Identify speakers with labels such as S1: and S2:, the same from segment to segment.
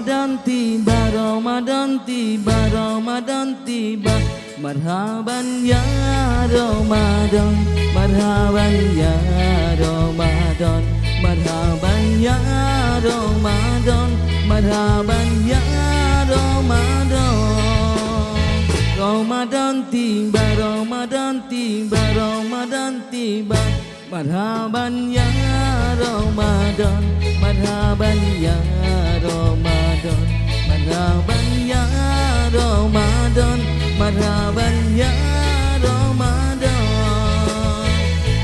S1: Ramadan tiba, Ramadan tiba, Ramadan tiba. Marhaban ya Ramadan, marhaban ya Ramadan, marhaban ya Ramadan, marhaban ya Ramadan. Ramadan tiba, Ramadan tiba, Ramadan tiba. Marhaban ya Ramadan, marhaban ya Ramadan, marhaban ya Ramadan, marhaban ya Ramadan.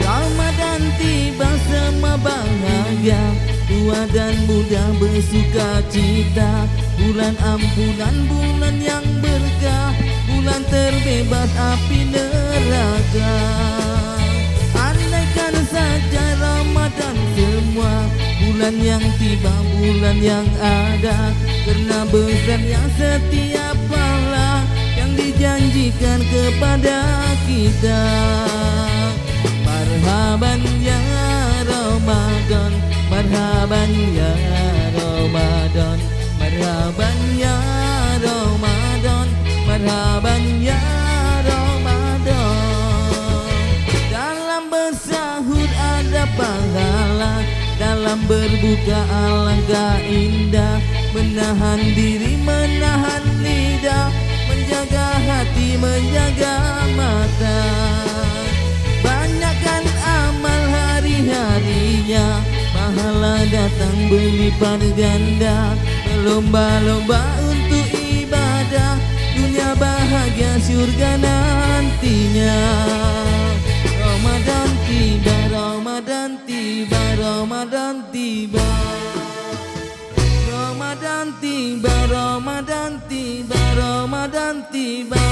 S1: Ramadan tiba semua bahagia, tua dan muda bersuka cita. Bulan ampunan, bulan yang berkah, bulan terbebas api neraka. Andaikan saja Ramadan semua bulan yang tiba, bulan yang ada, karena besarnya setiap pahala yang dijanjikan kepada kita. Marhaban ya Ramadan, marhaban ya Ramadan, marhaban ya Ramadan, marhaban ya Ramadan. Dalam bersahur ada pahala, dalam berbuka alangkah indah. Menahan diri, menahan lidah, menjaga hati, menjaga mata. Banyakkan amal hari-harinya, pahala datang berlipat ganda. Berlomba-lomba untuk ibadah, dunia bahagia surga nantinya. Ramadan tiba, Ramadan tiba, Ramadan tiba. Ramadan tiba, Ramadan tiba, Ramadan tiba.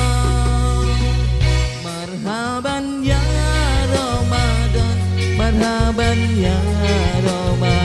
S1: Marhaban ya Ramadan, marhaban ya Ramadan.